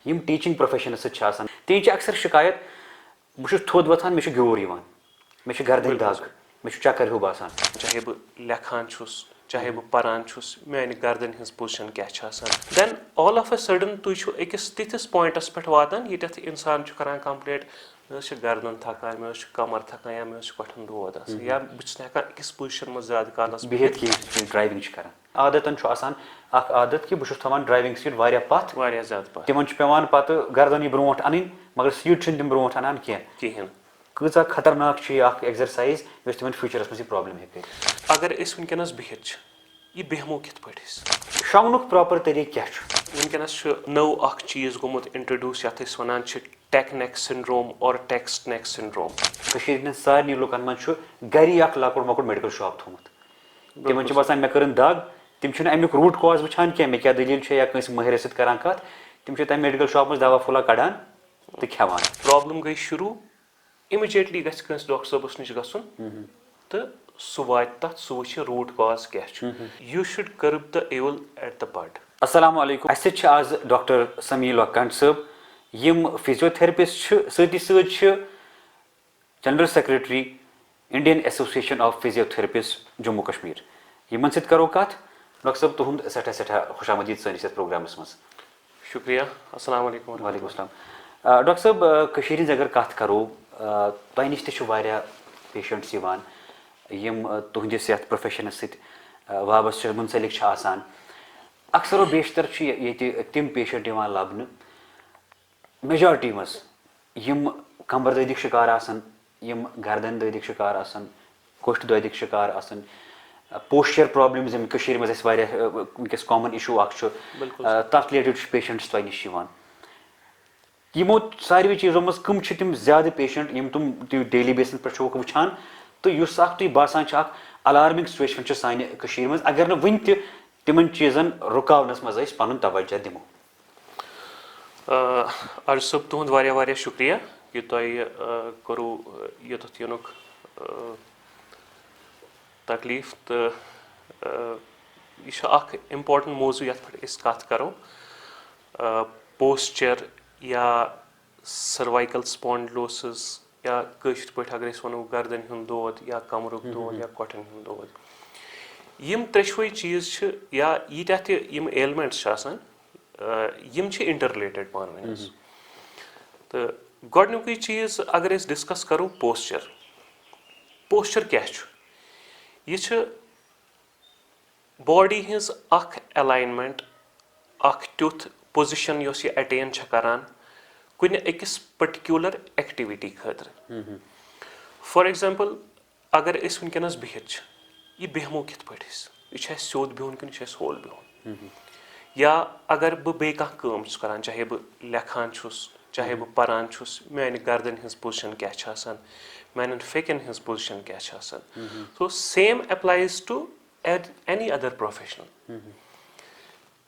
यम teaching profession सत्य ती अक्सर शिकायत बह थोद वथान मे ग्योर मे गर्दन दाग मे चक्कर हूँ बसान चाहे बह लेखान चाहे बह परान मेरे गर्दन हज पोजिशन क्या then all of a sudden तुम अकिस तिथिस पॉइंटस पे वातान ये इंसान करान कंप्लेंट मे गर्दन थकान मे कमर थकान या मे कठन दौद या बस अकिस पोजिशन में ज्यादा कालस बिहित कि ड्राइविंग कर आदतन आदत कि बह थवान ड्राइविंग सीट पथ ज्यादा तिमन पेवान पत गर्दन ब्रो अन मगर सीट दिन ब्रो अनान कहें कचा खतरनाक एक्सरसाइज यह तिमन फ्यूचरस मज प्रॉब्लम हे अगर वनकस बिहित यह बेहमो कित पे शोंगनुक प्रॉपर तरीक क्या वनकस नव अख चीज गोमुत इंट्रोड्यूस यथ वनान टेक नेक सिंड्रोम और टेक्स्ट नेक सिंड्रोम सारे लुकन मज गरी लकुट मकुट मेडिकल शॉप थोमुत तिमन बसान मे कर दाग तिम अमुक रूट कॉज वुचान क्या मे क्या दलील या कंस महर सत करान कत तिम तम मेडिकल शॉप मज दवा फुला कड़ान तो खेवान प्रॉब्लम गई शुरू इमिजिएटली गस डॉक्टर साहबस नश गसन तो सह वात तथ सह वुच रूट कॉज क्या you should curb the evil at the bud अस्सलाम वालेकुम अस आज डॉक्टर समील वक्कान साहब यम फिजियोथेरेपिस्ट सती general secretary Indian association of physiotherapist Jammu Kashmir यमन सत करो कत डॉक्टर साहब तुहद सठा खुशामदीद सनिस प्रोग्रामस मज शुक्रिया अस्सलाम वालेकुम वालेकुम अस्सलाम डॉक्टर साहब कशीर अगर कत करो तह नश पेशेंट्स यम तुहदिस यथ प्रोफेशनस सत वाबस्त मुंसलिक आसान अक्सर बेशतर तम पेशेंट लबन मेजॉरिटी मज यम कमर ददिक शिकार आसन यम गर्दन ददिक शिकार आसन कोष्ठ ददिक शिकार आसन पोस्चर प्रॉब्लम्स यम कशीर मज वनकस कॉमन इशू तथ रिलेटेड पेशेंट्स तह नश यमो सारे चीज़ों मज कम तम ज्यादा पेशेंट यम तुम डेली बेसिस पे वुचान तो तुम बासान अलार्मिंग सिचुएशन सान मज अगर न वन तिमन चीज़न रुकावनस मज पन तवज्जो दिमो अर्ज साहब तुहद वारिया शुक्रिया कि तुह करो योथ युनुक तकलीफ तो यह इम्पोर्टेंट मौजू ये पे कत करो पोस्चर या सर्वाइकल स्पॉन्डिलोसिस या कशिर पे अगर वनो गर्दन हुंद दौद या कमरुक दौद या कोठन हुंद दौद यम त्रेशवे चीज़ या यीत्या तम एलिमेंट्स यम इंटर रिलेटेड पान वन तो गोडनुक चीज़ अगर डिस्कस करो पोस्चर क्या यह बॉडी हज अलाइनमेंट तुथ पोजिशन यह अटेन करान कुन अकिस पर्टिकुलर एक्टिविटी खतर फॉर एग्जांपल अगर वनकस बिहित यह बेहमो कित पे यह सोद बिहुन कि होल बिहुन या अगर बह बे कम करान चाहे बह लेखान चाहे बह परान मेरे गर्दन हज पोजिशन क्या मेन फेकन हज पोजिशन क्या so same applies to any other professional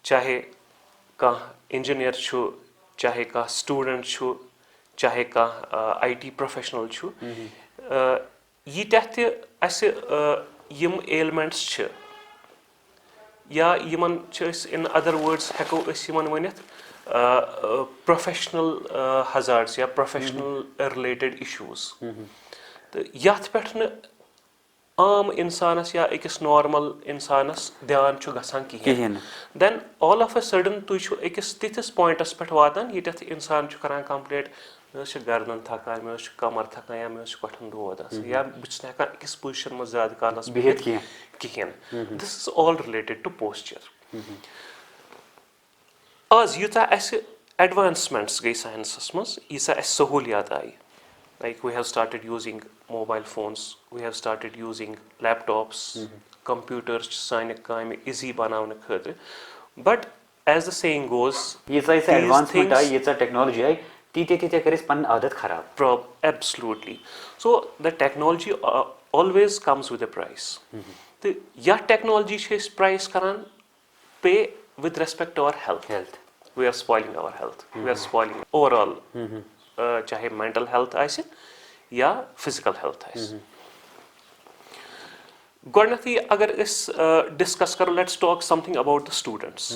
चाहे कह इंजीनियर चाहे कह स्टूडेंट चाहे कह IT प्रोफेशनल यीत्या यम एलिमेंट्स या यमन इन अदर वर्ड्स हेको वनित प्रोफेशनल हजार्ड्स या प्रोफेशनल रिलेटेड इशूज तो यथ पे आम इंसानस या अकिस नॉर्मल इंसानस ध्यान गसान कहें then all of a sudden तुम अकिस तिथिस पॉइंटस पे वातान ये इंसान करान कंप्लेंट मे गर्दन थकान मे कमर थकान या मे कोठन दौद या बस अकिस पोजिशन में ज्यादा कालस बिहित कहें this is all related to posture आज यूता एडवांसमेंट्स गई साइंसस मज यीसा सहूलियात आई like we have started using mobile phones, we have started using laptops, computers sane kaame easy banavne khatir, but as the saying goes yisa advancement ai yisa technology ai tite karis pan aadat kharab absolutely so the technology always comes with a price the ya technology is price karan pay with respect to our health we are spoiling our health we are spoiling overall चाहे mental health आए या physical health आए गोडनथी अगर इस discuss करो let's talk something about the students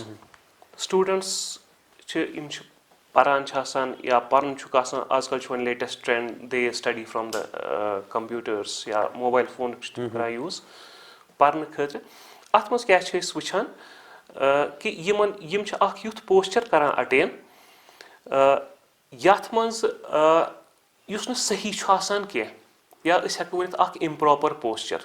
پَران چھِ آسان یا پَرُن چھُکھ آسان آزکَل چھُ وۄنۍ latest trend they study from the کَمپیوٗٹٲرٕس یا موبایل فون چھِ تِم کَران یوٗز پَرنہٕ خٲطرٕ. اَتھ منٛز کیٛاہ چھِ أسۍ وٕچھان کہِ یِم چھِ اَکھ یُتھ پوسچَر کَران اَٹین یَتھ منٛز یُس نہٕ صحیح چھُ آسان کینٛہہ یا أسۍ ہٮ۪کو ؤنِتھ اَکھ اِمپرٛاپَر پوسچَر.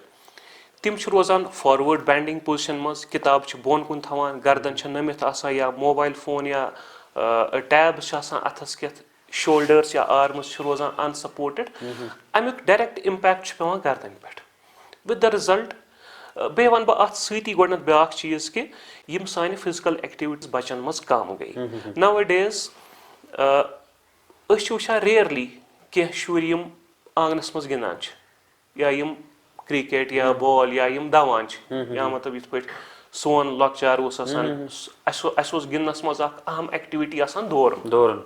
تِم چھِ روزان فاروٲڈ بینٛڈِنٛگ پوزِشَن منٛز, کِتاب چھِ بۄن کُن تھاوان, گردن چھِ نٔمِتھ آسان, یا موبایل فون یا ٹیبٕس چھِ آسان اَتھَس کٮ۪تھ, شولڈٲرٕس یا آرمٕز چھِ روزان اَنسَپوٹِڈ. اَمیُک ڈایریکٹ اِمپیکٹ چھُ پٮ۪وان گردَنہِ پٮ۪ٹھ وِد د رِزَلٹ. بیٚیہِ وَنہٕ بہٕ اَتھ سۭتی گۄڈنٮ۪تھ بیٛاکھ چیٖز کہِ یِم سانہِ فِزِکَل ایٚکٹِوِٹیٖز بَچَن منٛز کَم گٔے. نَو اَ ڈیز أسۍ چھِ وٕچھان ریرلی کینٛہہ شُرۍ یِم آنٛگنَس منٛز گِنٛدان چھِ یا یِم کِرٛکٮ۪ٹ یا بال یا یِم دَوان چھِ, یا مطلب یِتھ پٲٹھۍ سون لۄکچار اوس آسان, اَسہِ اوس گِنٛدنَس منٛز اَکھ اہم ایٚکٹِوِٹی آسان دورُن,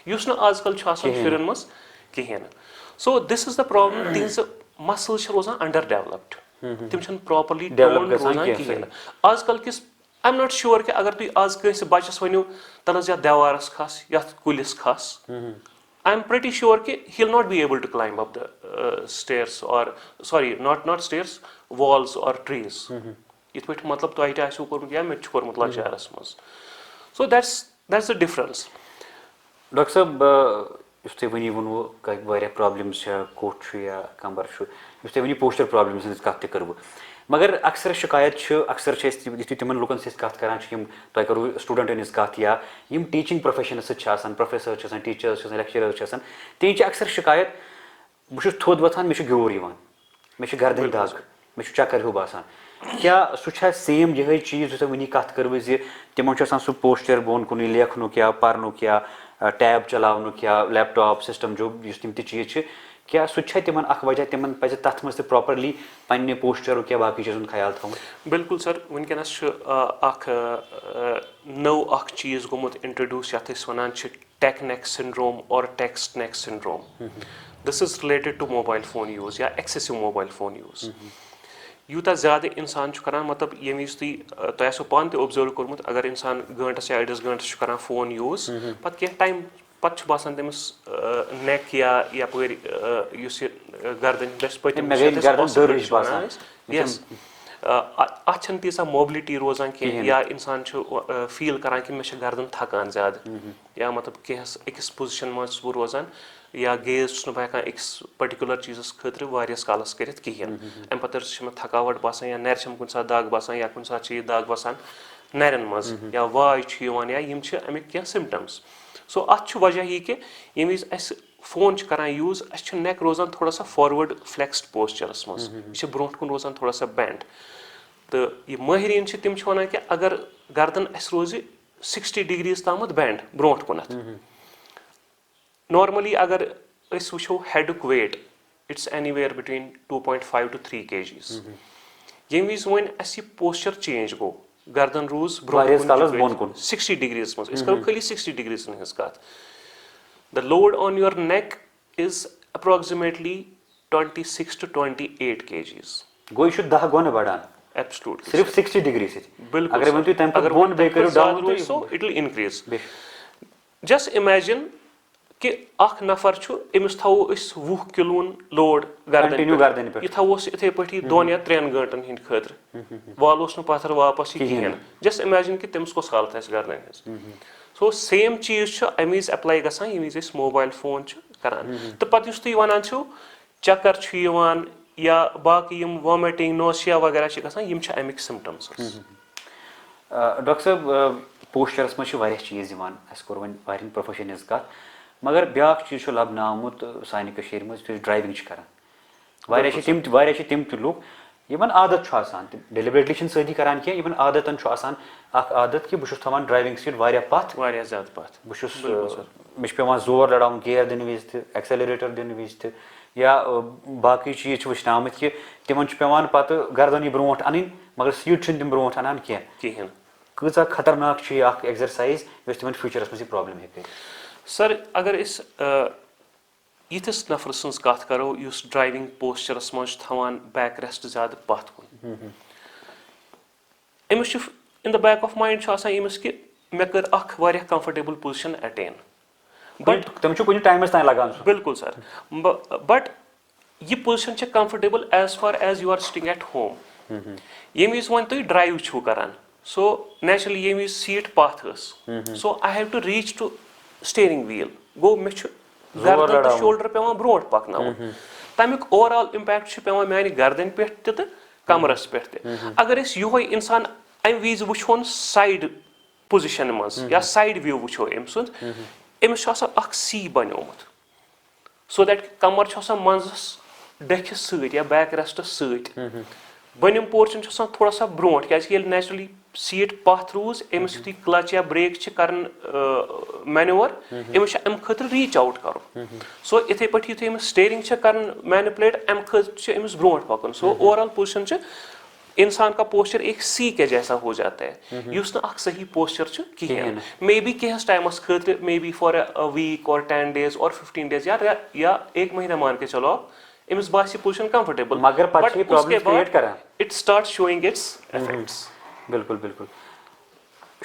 یُس نہٕ آزکَل چھُ آسان شُرٮ۪ن منٛز کِہیٖنۍ نہٕ. سو this is the problem, تِہنٛزٕ muscles چھِ روزان اَنڈَر ڈیولَپڈ, تِم چھِنہٕ پرٛاپَرلی ڈیولَپ روزان کِہیٖنۍ نہٕ. آزکَل کِس آی ایم ناٹ شُور کہِ اگر تُہۍ آز کٲنٛسہِ بَچَس ؤنِو تَلہٕ حظ یَتھ دیوارَس کھَس, یَتھ کُلِس کھَس, آی ایم پرٛٹی شُور کہِ he will not be able to climb up the stairs اور سوری ناٹ سٹیرٕس والٕز اور ٹرٛیٖز. یِتھ پٲٹھۍ مطلب تۄہہِ تہِ آسِوٕ کوٚرمُت یا مےٚ تہِ چھُ کوٚرمُت لۄکچارَس منٛز. سو دیٹٕس د ڈِفرَنس. ڈاکٹر صٲب, یُس تۄہہِ وٕنی ووٚنوُ واریاہ پرٛابلِمٕز چھےٚ, کوٚٹھ چھُ یا کَمبَر چھُ, یُس تۄہہِ وٕنی پوسچَر پرٛابلِمٕز ہٕنٛز کَتھ تہِ کٔروٕ, مگر اَکثر شِکایت چھِ, اَکثر چھِ أسۍ یُتھُے تِمَن لُکَن سۭتۍ أسۍ کَتھ کَران چھِ, یِم تۄہہِ کَرو سٹوٗڈَنٛٹَن ہِنٛز کَتھ یا یِم ٹیٖچِنٛگ پرٛوفیشَنَس سۭتۍ چھِ آسان, پرٛوفیسَر چھِ آسان, ٹیٖچٲرٕس چھِ آسان, لیکچرٲرٕس چھِ آسان, تِہنٛدۍ چھِ اَکثر شِکایت, بہٕ چھُس تھوٚد وۄتھان, مےٚ چھُ گیوٗر یِوان, مےٚ چھِ گردَنہِ دَگ, مےٚ چھُ چَکَر ہیوٗ باسان. کیٛاہ سُہ چھا سیم یِہوٚے چیٖز یُس تۄہہِ وٕنی کَتھ کٔروٕ زِ تِمَن چھُ آسان سُہ پوسچَر بۄن کُنُے, لیکھنُک یا پَرنُک یا ٹیب چلاونُک یا لیپٹاپ سِسٹَم جو یُس تِم تہِ چیٖز چھِ, کیٛاہ سُہ تہِ چھا تِمَن اَکھ وجہ, تِمَن پَزِ تَتھ منٛز تہِ پرٛاپَرلی پنٛنہِ پوسچَرُک یا باقٕے چیٖزُک خیال تھاوُن؟ بِلکُل سَر, وٕنکٮ۪نَس چھُ اَکھ نٔو اَکھ چیٖز گوٚمُت اِنٹرٛڈیوٗس یَتھ أسۍ وَنان چھِ ٹٮ۪ک نٮ۪ک سِنڈروم اور text neck syndrome. This is related to mobile phone use یا ایٚکسیسِو موبایل فون یوٗز. یوٗتاہ زیادٕ اِنسان چھُ کَران, مطلب ییٚمہِ وِزِ تۄہہِ آسیو پانہٕ تہِ اوٚبزٲرٕو کوٚرمُت, اگر اِنسان گٲنٛٹَس یا أڑِس گٲنٛٹَس چھُ کَران فون یوٗز, پَتہٕ کینٛہہ ٹایم پَتہٕ چھُ باسان تٔمِس نٮ۪ک یا یَپٲرۍ یُس یہِ گردَن دٔچھ پٔتِم یَس اَتھ چھَنہٕ تیٖژاہ موبلِٹی روزان کینٛہہ, یا اِنسان چھُ فیٖل کَران کہِ مےٚ چھِ گردَن تھکان زیادٕ, یا مطلب کینٛہہ أکِس پُزِشَن منٛز چھُس بہٕ روزان, یا گیز چھُس نہٕ بہٕ ہٮ۪کان أکِس پٔٹِکیوٗلَر چیٖزَس خٲطرٕ واریاہَس کالَس کٔرِتھ کِہیٖنۍ. اَمہِ پَتہٕ چھِ مےٚ تھکاوَٹ باسان, یا نَرِ چھَم کُنہِ ساتہٕ دَگ باسان, یا کُنہِ ساتہٕ چھِ یہِ دَگ باسان نَرٮ۪ن منٛز, یا واے چھُ یِوان, یا یِم چھِ اَمِکۍ کینٛہہ سِمپٹَمٕز. سو اَتھ چھُ وجہ یہِ کہِ ییٚمہِ وِزِ اَسہِ فون چھِ کَران یوٗز, اَسہِ چھُ نٮ۪ک روزان تھوڑا سا فاروٲڈ فٕلٮ۪کسڈ پوسچَرَس منٛز, یہِ چھِ برونٛٹھ کُن روزان تھوڑا سا بٮ۪نٛڈ. تہٕ یہِ مٲہریٖن چھِ تِم چھِ وَنان کہِ اگر گردَن اَسہِ روزِ 60 ڈِگریٖز تامَتھ بٮ۪نٛڈ برونٛٹھ کُنَتھ. نارمٔلی اگر أسۍ وٕچھو ہٮ۪ڈُک weight, it's anywhere between 2.5 to 3 kgs. ییٚمہِ وِزِ وۄنۍ اَسہِ یہِ پوسچَر چینٛج گوٚو, گردَن روٗز برونٛٹھ کُن 60 ڈِگریٖز منٛز, أسۍ کَرو خٲلی 60 ڈِگریٖزَن ہٕنٛز کَتھ. The load on your neck is approximately 26 to 28 kgs. گوٚو یہِ چھُ 10 گۄنہٕ بَڑان ایبسلوٗٹلی صرف 60 ڈِگری سۭتۍ. بِلکُل, so it will increase. Just imagine کہِ اکھ نفر چھُ, أمِس تھاوو أسۍ 20 کِلوُن لوڈ گردَنہِ پٮ۪ٹھ, یہِ تھاووس یِتھٕے پٲٹھی 2 یا 3 گٲنٛٹَن ہِنٛدۍ خٲطرٕ, والوس نہٕ پَتھر واپَس یہِ کِہیٖنۍ. جسٹ اِمیجِن کہِ تٔمِس کۄس حالت آسہِ گردَنہِ ہٕنٛز. سو سیم چیٖز چھُ اَمہِ وِزِ ایپلاے گژھان ییٚمہِ وِزِ أسۍ موبایل فون چھِ کران. تہٕ پَتہٕ یُس تُہۍ وَنان چھِو چَکر چھُ یِوان یا باقٕے یِم وامِٹِنٛگ نوسیا وغیرہ چھِ گژھان, یِم چھِ اَمِکۍ سِمپٹَمٕز. ڈاکٹر صٲب, پوسچَرَس منٛز چھِ واریاہ چیٖز یِوان, اَسہِ کوٚر وۄنۍ واریاہَن پرٛوفیشَن ہِنٛز کَتھ, مگر بیٛاکھ چیٖز چھُ لَبنہٕ آمُت سانہِ کٔشیٖرِ منٛز, یُتھُے أسۍ ڈرٛایوِنٛگ چھِ کَران. واریاہ چھِ تِم تہِ لُکھ یِمَن عادت چھُ آسان, تِم ڈیلِبریٹلی چھِنہٕ سۭتی کَران کینٛہہ, یِمَن عادتَن چھُ آسان اَکھ عادت کہِ بہٕ چھُس تھاوان ڈرٛایوِنٛگ سیٖٹ واریاہ پَتھ, واریاہ زیادٕ پَتھ, بہٕ چھُس مےٚ چھُ پٮ۪وان زور لڑاوُن گیر دِنہٕ وِزِ تہِ, ایٚکسَلریٹَر دِنہٕ وِزِ تہِ, یا باقٕے چیٖز چھِ وٕچھنہٕ آمٕتۍ کہِ تِمَن چھُ پٮ۪وان پَتہٕ گردَن یہِ برونٛٹھ اَنٕنۍ, مگر سیٖٹ چھِنہٕ تِم برونٛٹھ اَنان کینٛہہ. کۭژاہ خطرناک چھِ یہِ اَکھ ایٚگزَرسایِز یۄس تِمَن فیوٗچرَس منٛز یہِ پرٛابلِم ہیٚکہِ کٔرِتھ؟ سَر, اگر أسۍ یِتھِس نفرٕ سٕنٛز کَتھ کَرو یُس ڈرٛایوِنٛگ پوسچَرَس منٛز چھُ تھاوان بیک ریسٹ زیادٕ پَتھ کُن, أمِس چھُ in the back of mind چھُ آسان أمِس کہِ مےٚ کٔر اَکھ واریاہ کَمفٲٹیبٕل پُزِشَن ایٹین, تِم چھُ کُنہِ ٹایمَس تانۍ لگان سُہ بِلکُل سر بٹ یہِ پوزِشن چھِ comfortable as far as you are sitting at home ییٚمہِ وِزِ وۄنۍ تُہۍ ڈرایو چھِو کران سو نیچرلی ییٚمہِ وِزِ سیٖٹ پتھ ٲس so I have to reach to steering wheel گوٚو مےٚ چھُ گردن تہٕ شولڈر پیوان برونٛٹھ پکناوُن تمیُک اوور آل امپیکٹ چھُ پیوان میانہِ گردنہِ پٮ۪ٹھ تہِ تہٕ کمرس پٮ۪ٹھ تہِ اگر أسۍ یِہوے انسان امہِ وِزِ وٕچھون سایڈ پوزِشن منٛز یا سایڈ وِو وٕچھو أمۍ سُنٛد أمِس چھُ آسان اکھ سی بنیومُت سو دیٹ کمر چھُ آسان منٛزس ڈٔکھِس سۭتۍ یا بیک ریسٹس سۭتۍ بٔنِم پورشن چھُ آسان تھوڑا سا برونٛٹھ کیازِ کہِ ییٚلہِ نیچرلی سیٖٹ پتھ روٗز أمِس یُتھُے کلچ یا برٛیک چھِ کران مینوور أمِس چھُ امہِ خٲطرٕ ریٖچ آوُٹ کرُن سو یِتھٕے پٲٹھۍ یِتھُے أمِس سٹیرنگ چھِ کران مینِپلیٹ امہِ خٲطرٕ چھُ أمِس برونٛٹھ پکُن سو اوور آل پوزِشن چھِ انسان کا پوسچر ایک سی کے جیسا ہو جاتا ہے یُس نہٕ اکھ صحیح پوسچر چھُ کِہینۍ مے بی کینٛہس ٹایمس خٲطرٕ مے بی for a week or 10 days اور 15 days یا 1 مہینہ مان کے چلو أمِس باسہِ یہِ پوزِشن کمفٲٹیبٕل مگر پتہٕ چھِ یہِ پرابلم کریٹ کران اٹ سٹارٹ شویِنگ اٹس ایفیکٹس بِلکُل بِلکُل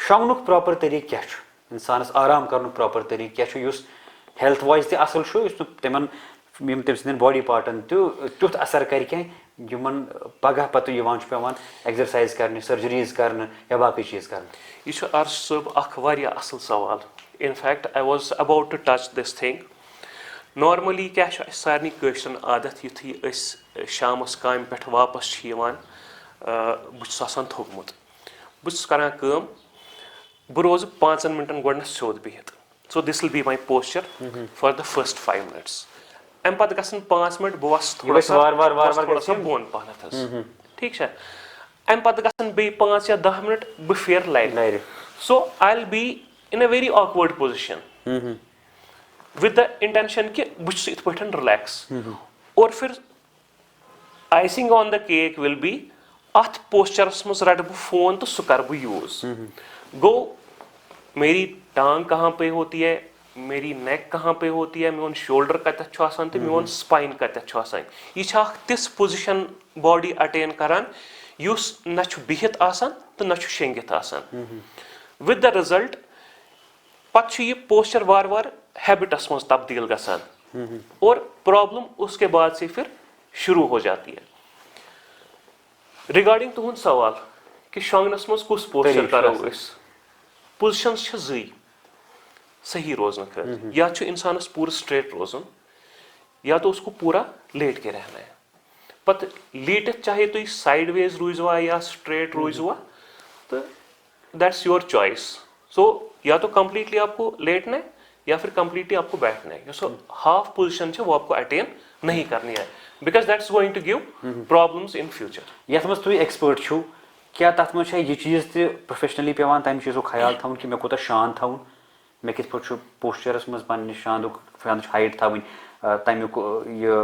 شۄنٛگنُک پراپر طریٖقہٕ کیاہ چھُ انسانس آرام کرنُک پراپر طریٖقہٕ کیاہ چھُ یُس ہیلتھ وایز تہِ اصل چھُ یُس نہٕ تِمن یِم تٔمۍ سٕنٛدٮ۪ن باڈی پارٹن تیُتھ اثر کرِ کینٛہہ یِمن پگہہ پتہٕ یِوان چھُ پیوان ایگزرسایز کرنہِ سرجریٖز کرنہٕ یا باقٕے چیٖز کرنہٕ یہِ چھُ عرش صٲب اکھ واریاہ اصل سوال in fact I was about to touch this thing normally کیاہ چھُ اسہِ سارنٕے کٲشرٮ۪ن عادت یُتھُے أسۍ شامس کامہِ پٮ۪ٹھ واپس چھِ یِوان بہٕ چھُس آسان تھوٚکمُت بہٕ چھُس کران کٲم بہٕ روزٕ 5 minutes گۄڈنٮ۪تھ سیوٚد بِہِتھ so this will be my posture for the first 5 minutes امہِ پتہٕ گژھن 5 minutes بہٕ وسہٕ تھوڑا سا بۄن پہنتھ حظ ٹھیٖک چھا امہِ پتہٕ گژھن بیٚیہِ 5 یا 10 minutes بہٕ پھیرٕ لرِ so I will be in a very awkward position with the intention کہِ بہٕ چھُس یِتھ پٲٹھۍ رِلیکس اور پھر icing on the cake will be اتھ پوسچرس منٛز رٹہٕ بہٕ فون تہٕ سُہ کرٕ بہٕ یوٗز گوٚو میری ٹانگ کہاں پے ہوتی ہے میری نیک کہاں پے ہوتی ہے میون شولڈر کتٮ۪تھ چھُ آسان تہٕ میون سپاین کتٮ۪تھ چھُ آسان یہِ چھِ اکھ تِژھ پوزِشن باڈی اٹین کران یُس نہ چھُ بِہِتھ آسان تہٕ نہ چھُ شیٚنگِتھ آسان وِد د رِزلٹ پتہٕ چھُ یہِ پوسچر وارٕ وارٕ ہیبٹس منٛز تبدیل گژھان اور پرابلم اس کے بعد سے پھر شروع ہو جاتی ہے رِگاڈنگ تُہُنٛد سوال کہِ شۄنٛگنس منٛز کُس پوسچر کرو أسۍ پوزِشنز چھِ زٕے صحیح روزنہٕ خٲطرٕ یا چھُ انسانس پوٗرٕ سٹریٹ روزُن یا تو उसको पूरा लेट के रहना है پتہٕ لیٖٹِتھ چاہے تُہۍ سایڈ ویز روٗزوا یا سٹریٹ روٗزوا تہٕ دیٹس یور چویس سو یا تو کمپلیٹلی آپ کو لیٹنا ہے یا پھر کمپلیٹلی آپ کو بیٹھنا ہے یۄس ہاف پوزِشن چھِ وہ آپ کو اٹین نہیں کرنی ہے because that is going to give problems in future یتھ منٛز تُہۍ ایکسپٲرٹ چھِو کیاہ تتھ منٛز چھا یہِ چیٖز تہِ پروفیشنلی پیوان تمہِ چیٖزُک خیال تھاوُن کہِ مےٚ کوٗتاہ شانت تھاوُن مےٚ کِتھ پٲٹھۍ چھُ پوسچرس منٛز پننہِ شانٕچ ہایٹ تھاوٕنۍ تمیُک یہِ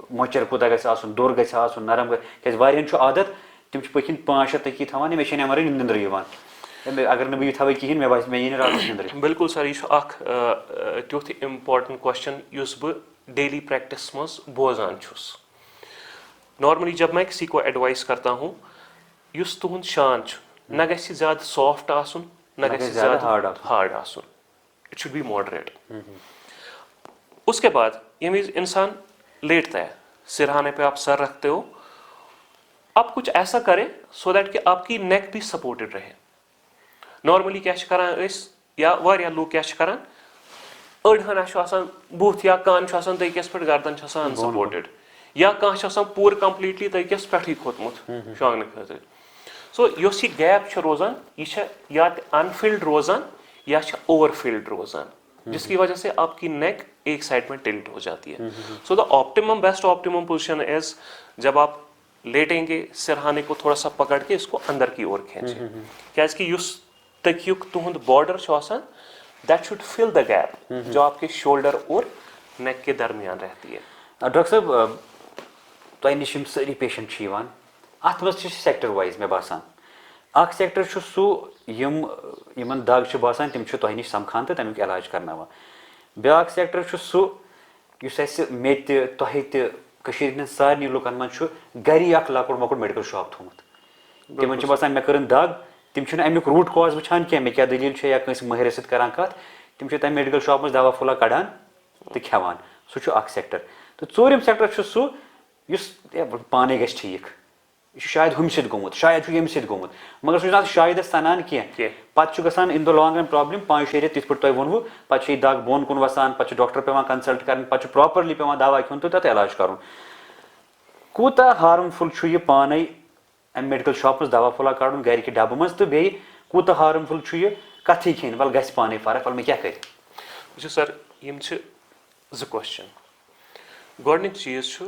مۄچر کوٗتاہ گژھِ آسُن دوٚر گژھِ آسُن نرم گژھِ کیازِ واریاہن چھُ عادت تِم چھِ پٔتھۍ کِنۍ 5-6 تٔکی تھاوان مےٚ چھِ نٮ۪برٕے نِندٕر یِوان اگر نہٕ بہٕ یہِ تھاوے کِہینۍ مےٚ باسہِ مےٚ یی نہٕ راتس نِندٕر بِلکُل سر یہِ چھُ اکھ تیُتھ اِمپاٹنٹ کوسچن یُس بہٕ ڈیلی پریکٹس منٛز بوزان چھُس نارملی جب میں کسی کو ایڈوائز کرتا ہوں یُس تُہُنٛد شان چھُ نہ گژھِ زیادٕ سافٹ آسُن نہ گژھِ زیادٕ ہارڈ آسُن اٹ شوڈ بی ماڈریٹ اس کے بعد ییٚمہِ وِزِ انسان لیٹتا ہے सिरहाने पे आप सर रखते हो आप कुछ ऐसा करें सो दैट कि आपकी नेक भी सपोर्टेड रहे नॉर्मली क्या छ करान अस या वारिया लोग क्या छ करान अड़ हना छ आसान बुथ या कान छ आसान तैकस पे गर्दन छ आसान सपोर्टेड या कान छ आसान पूर कंप्लीटली तैकस पेठी खोतमुत शॉंगने खातिर सो योस ये गैप छ रोजान ये छ या अनफिल्ड रोजान या छ ओवरफिल्ड रोजान जिसकी वजह से आपकी नेक एक साइड में टिल्ट हो जाती है so the optimum best optimum position is जब आप लेटेंगे सिरहाने को थोड़ा सा पकड़ के इसको अंदर की ओर खींचे क्योंकि युस तकियुक तुहंद बॉर्डर छ आसान that should fill the gap जो आपके शोल्डर और नेक के दरमियान रहती है डॉक्टर साहब तोय निश यम सारी पेशेंट छ यिवान अथ मस छ सेक्टर वाइज मे बासान अख सेक्टर छ सु यमन दाग छ बासान तिम छ तोय निश समखान त तमिक इलाज करनावा ब्याक सेक्टर छ सु युस अस मेत तोय त कशीर सारे लुकन मन गरी अख लकुड़ मकुड़ मेडिकल शॉप थोमुत तिमन छ बासान मे करन दाग तिम छ अमिक रूट कॉज वुछान क्या मे क्या दलील छ या कंस महर सत करान कत تِم چھِ تَمہِ میڈِکل شاپ منٛز دوا پھوٚلا کَڑان تہٕ کھٮ۪وان سُہ چھُ اکھ سیکٹر تہٕ ژوٗرِم سیکٹر چھُ سُہ یُس پانے گژھِ ٹھیٖک یہِ چھُ شاید ہُمہِ سۭتۍ گوٚمُت شاید چھُ ییٚمہِ سۭتۍ گوٚمُت مگر سُہ چھُنہٕ اَتھ شایدس سَنان کینٛہہ پَتہٕ چھُ گژھان in the long run problem 5-6 رٮ۪تھ تِتھ پٲٹھۍ تۄہہِ ووٚنوُ پَتہٕ چھُ یہِ دگ بۄن کُن وَسان پَتہٕ چھُ ڈاکٹر پیٚوان کَنسلٹ کَرٕنۍ پَتہٕ چھُ پراپرلی پیٚوان دوا کھیوٚن تہٕ تَتھ علاج کَرُن کوٗتاہ ہارمفُل چھُ یہِ پانے اَمہِ میڈِکل شاپ منٛز دوا پھوٚلا کَڑُن گرِکہِ ڈبہٕ منٛز تہٕ بیٚیہِ کوٗتاہ ہارمفُل چھُ یہِ کَتھٕے کھیٚنۍ وَلہٕ گژھِ پانے فرق وَلہٕ مےٚ کیاہ کَرِ وٕچھِو سر یِم چھِ 2 کوسچن گۄڈٕنیُک چیٖز چھُ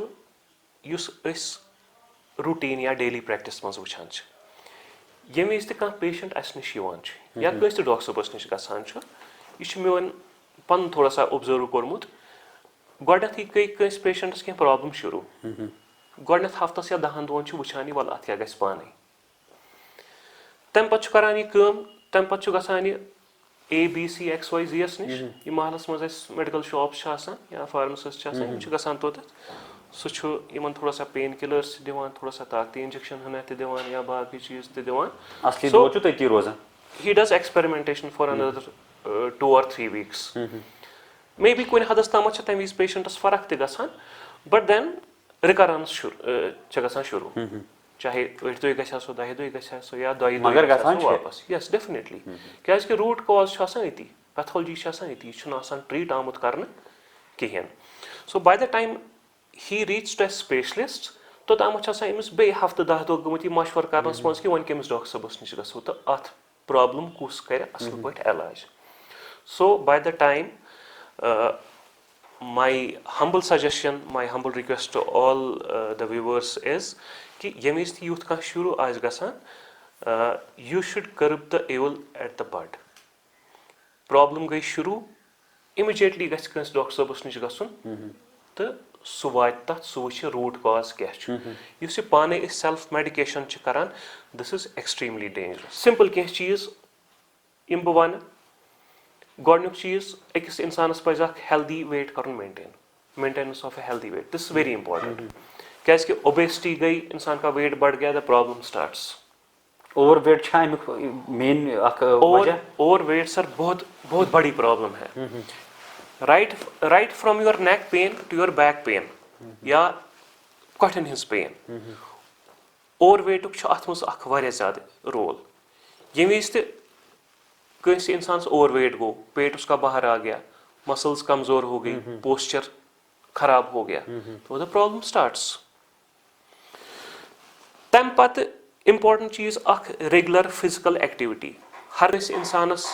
یُس أسۍ روٗٹیٖن یا ڈیلی پرٛیکٹِس منٛز وٕچھان چھِ ییٚمہِ وِزِ تہِ کانٛہہ پیشنٹ اَسہِ نِش یِوان چھُ یا کٲنٛسہِ تہِ ڈاکٹر صٲبَس نِش گژھان چھُ یہِ چھُ میون پَنُن تھوڑا سا اوٚبزٲرٕو کوٚرمُت گۄڈٕنیٚتھٕے گٔے کٲنٛسہِ پیشنٹس کینٛہہ پرابلِم شروٗع گۄڈٕنیٚتھ ہفتس یا 10 دۄہن چھُ وٕچھان یہِ وَلہٕ اَتھ کیاہ گژھِ پانے تَمہِ پَتہٕ چھُ کران یہِ کٲم تَمہِ پَتہٕ چھُ گژھان یہِ ABC XYZ یَس نِش یہِ محلس منٛز اَسہِ میڈِکل شاپٕس چھِ آسان یا فارمسِسٹ چھِ آسان یِم چھِ گژھان توٚتتھ سُہ چھُ یِمن تھوڑا سا پین کِلٲرٕس تہِ دِوان تھوڑا سا طاقتی اِنجکشن ہنا تہِ دِوان یا باقٕے چیٖز تہِ دِوان he does experimentation for another 2 or 3 weeks maybe کُنہِ حدس تامَتھ چھِ تَمہِ وِزِ پیشنٹس فرق تہِ گژھان بٹ دین رِکرنس چھِ گژھان شروٗع چاہے 8 دۄہہِ گژھِ ہا سُہ 10 دۄہہِ گژھِ ہا سُہ یا 2 دۄہہِ واپس یس ڈیفنِٹلی کیازِ کہِ روٗٹ کاز چھُ آسان أتی پیتھولجی چھِ آسان أتی یہِ چھُنہٕ آسان ٹریٖٹ آمُت کرنہٕ کِہینۍ so by the time he reach to a specialist توٚتامَتھ چھِ آسان أمِس بیٚیہِ ہفتہٕ 10 دۄہ گٔمٕتۍ یہِ مشوَرٕ کرنس منٛز کہِ وۄنۍ کٔمِس ڈاکٹر صٲبس نِش گژھو تہٕ اَتھ پرابلِم کُس کرِ اَصٕل پٲٹھۍ علاج so by the time my humble suggestion my humble request to all the viewers اِز کہِ ییٚمہِ وِزِ تہِ یُتھ کانٛہہ شروٗع آسہِ گژھان you should curb the evil at the bud problem گٔے شروٗع اِمِجیٹلی گژھِ کٲنٛسہِ ڈاکٹر صٲبس نِش گژھُن تہٕ سُہ واتہِ تَتھ سُہ وٕچھِ روٗٹ کاز کیاہ چھُ یُس یہِ پانے أسۍ سیلف میڈِکیشن چھِ کران دِس اِز ایٚکٕسٹریٖملی ڈینجرس سمپل کینٛہہ چیٖز یِم بہٕ وَنہٕ گۄڈٕنیُک چیٖز أکِس اِنسانس پَزِ اکھ ہیلدی ویٹ کَرُن maintenance of a healthy weight this is very important کیازِ کہِ اوبیسٹی گٔے اِنسان کا ویٹ بڑھ گیا the problem starts overweight چھا اَمیُک مین اکھ اوور ویٹ سر بہت بڑی پرابلم ہے right from your neck pain to your back pain یا کۄٹھٮ۪ن ہٕنٛز پین اوور ویٹُک چھُ اَتھ منٛز اکھ واریاہ زیادٕ رول ییٚمہِ وِزِ تہِ کٲنٛسہِ اِنسانس اوور ویٹ گوٚو پیٹ اس کا باہر آ گیا مسلز کمزور ہو گئی پوسچر خراب ہو گیا تو دا پرابلم سٹارٹس تَمہِ پتہٕ اِمپاٹنٹ چیٖز اکھ ریگولر فِزِکل ایکٹِوِٹی ہر کٲنٛسہِ اِنسانس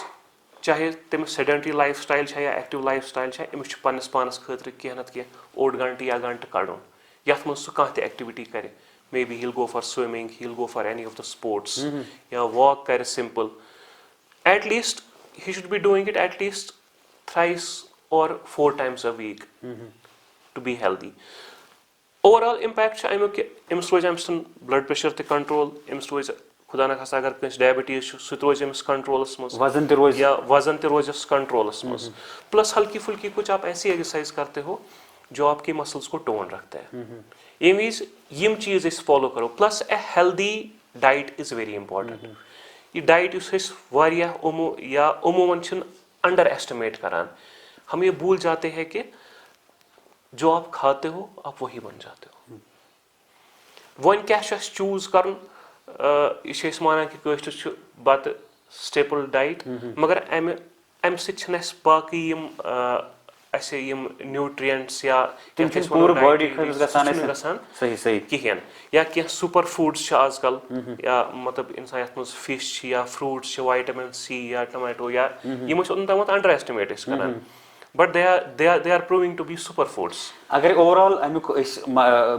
چاہے تٔمِس سیڈنٹری لایف سٹایل چھا یا ایکٹِو لایف سٹایل چھا أمِس چھُ پننِس پانس خٲطرٕ کینٛہہ نتہٕ کینٛہہ 1 گنٹہٕ یا گنٹہٕ کڑُن یتھ منٛز سُہ کانٛہہ تہِ ایکٹِوِٹی کرِ maybe he'll go for swimming he'll go for any of the sports یا واک کرِ simple at least he should be doing it at least thrice or 4 times a week to be healthy. Overall impact چھُ اَمیُک کہِ أمِس روزِ اَمہِ سۭتۍ blood pressure تہِ کنٹرول أمِس روزِ خۄدا نخواستہ اگر کٲنٛسہِ ڈایبٹیٖز چھُ سُہ تہِ روزِ أمِس کنٹرولس منٛز یا وزن تہِ روزٮ۪س کنٹرولس منٛز پلس ہلکی پھُلکی کچھ آپ ایسی ایکسرسائز کرتے ہو جو آپ کی مسلز کو ٹون رکھتا ہے ییٚمہِ وِزِ یِم چیٖز أسۍ فالو کرو plus a healthy diet is very important یہِ ڈایٹ یُس أسۍ واریاہ عموٗمن چھِنہٕ انڈر ایسٹِمیٹ کران ہم یہ بھول جاتے ہیں کہ جو آپ کھاتے ہو آپ وہی بن جاتے ہو وۄنۍ کیاہ چھُ اَسہِ چوٗز کرُن یہِ چھِ أسۍ مانان کہِ کٲشرِس چھُ بتہٕ سٹیپل ڈایٹ مگر امہِ سۭتۍ چھِنہٕ اَسہِ باقٕے یِم اَسہِ یِم نیوٗٹرینٹس یا گژھان کِہینۍ یا کینٛہہ سُپر فوڈٕس چھِ آز کل یا مطلب اِنسان یتھ منٛز فِش چھِ یا فروٗٹٕس چھِ وایٹمن سی یا ٹومیٹو یا یِم ٲسۍ اوٚتن تامَتھ انڈر ایسٹِمیٹ ٲسۍ کران but they are proving to be super foods اگر اوٚوَرآل امیُک أسۍ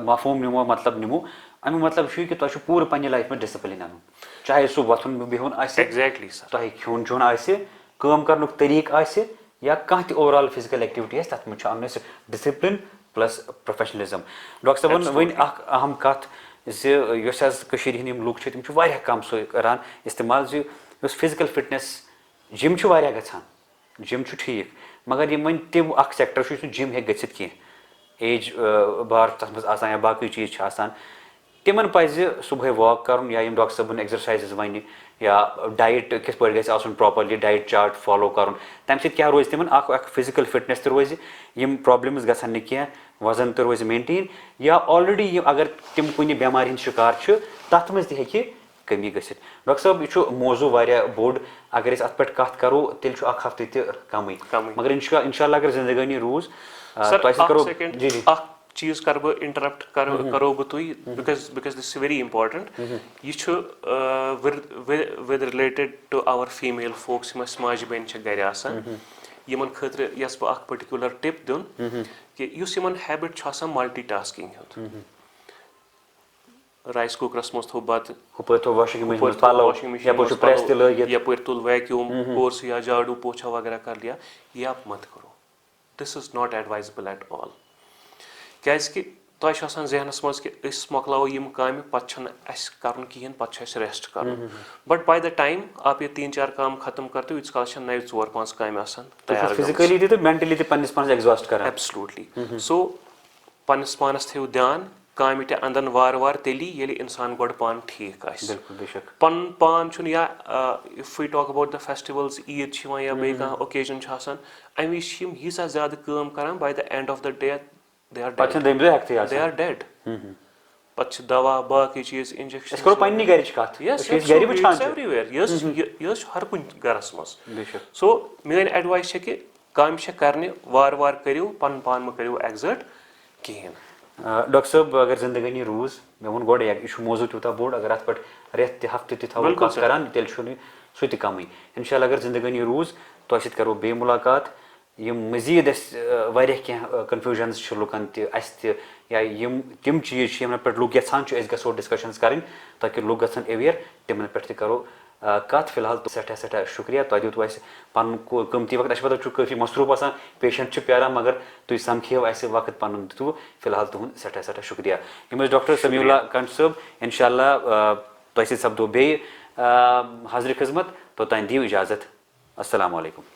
مفہوٗم نِمو مطلب نِمو امیُک مطلب چھُ یہِ کہِ تۄہہِ چھُ پوٗرٕ پننہِ لایفہِ منٛز ڈِسپلِن اَنُن چاہے سُہ وۄتھُن بِہُن آسہِ ایگزیکٹلی سر تۄہہِ کھیوٚن چیوٚن آسہِ کٲم کرنُک طٔریٖقہٕ آسہِ یا کانٛہہ تہِ اوٚوَرآل فِزِکل ایکٹِوِٹی آسہِ تتھ منٛز چھُ اَنُن اَسہِ ڈِسپلِن پلس پروفیشنلزم ڈاکٹر صٲبن وۄنۍ اکھ اہم کتھ زِ یۄس حظ کٔشیٖرِ ہِنٛدۍ یِم لُکھ چھِ تِم چھِ واریاہ کم سُہ کران استعمال زِ یۄس فِزِکل فٹنس جِم چھُ واریاہ گژھان جِم چھُ ٹھیٖک مگر یِم وۄنۍ تِم اکھ سیکٹر چھُ یُس نہٕ جِم ہیٚکہِ گٔژھِتھ کینٛہہ ایج بار تتھ منٛز آسان یا باقٕے چیٖز چھِ آسان تِمن پزِ صُبحٲے واک کرُن یا یِم ڈاکٹر صٲبن ایٚکزرسایزز ونہِ या डाइट किस पॉइंट गैस आसन प्रॉपर्ली डाइट चार्ट फॉलो करूँ तम सत क्या रोज तिमन अख फिजिकल फिटनेस रोज यम प्रॉब्लम्स गसन न वजन तो रोज मेंटेन या ऑलरेडी अगर तिम कुछ बेमार हंद शिकार तथ मज तह कमी गसित डॉक्टर साहब यह मौजू वारिया बोड़ अगर अत पे कत करो तेल हफ्ते कम मगर इंशाल्लाह अगर जिंदगानी रूज करो जी जी चीज कर बह इंटरप्ट करो बह तुई because this is very important यह with related to our female folks माज बेन गर आसान यमन खतर यस बह पर्टिकुलर टिप दिन कि use Yemen habit multi tasking हूँ राइस कुकरस मज थो बत यप तुल वैक्यूम कोर्स या झाड़ू पोछा वगैरह कर लिया ये आप मत करो this is not advisable at all क्या तुम जहनस मज कि मकलो यम काम पे कहें पे रेस्ट कर बट बाय द टाइम आप ये 3-4 काम खत्म करते हो इस काल नए 4-5 काम तैयार फिजिकली ते मेंटली ते पन्निस पानस एग्जॉस्ट कर एब्सोल्युटली सो पन्निस पानस थो ध्यान काम ते अंदन वार वार तेली येली इंसान गोड पान ठीक आस बिल्कुल बेशक पन पान छुन या if we talk about the festivals Eid छ या बे कहां ओकेजन छ आसान अमि यम यीसा ज्यादा काम करान by the end of the day they are dead पछ दवा बाकी चीज इंजेक्शन करो पन्नी गरिच कत यस गरि वचान एवरीवेयर यस हर कुन गरस मस बेशक सो मेन एडवाइस छ कि काम छ करने वार वार करियो पन पान म करियो एक्सर्ट कहें डॉक्टर साहब अगर जिंदगानी रूज मे वो गोड यह मौजू तूता बोड़ अगर अत पे रेत हफ्ते थो कत करान तेल सह कम इंशाल्लाह अगर जिंदगानी रूज तो करो बे मुलाकात यम मजीद कह कन्फ्यूजन्स लुकन त या यम तिम चीज यमन पे लुक यहां गो डिस्कशंस करें ताकि लुक गन अवेयर तिमन पे करो कत फिलहाल तो सठा शुक्रिया तुम दितु पन कमती वक्त पता काफ़ी मसरूफ आसान पेशेंट प्यारान मगर तुम समखो वक्त पन दितु फिलहाल तुहद सठा शुक्रिया यम डॉक्टर समीउल्लाह कंट साहब इंशाल्लाह तुम सपदो बे हाजिर खिदमत तो दियो इजाज़त अस्सलाम वालेकुम।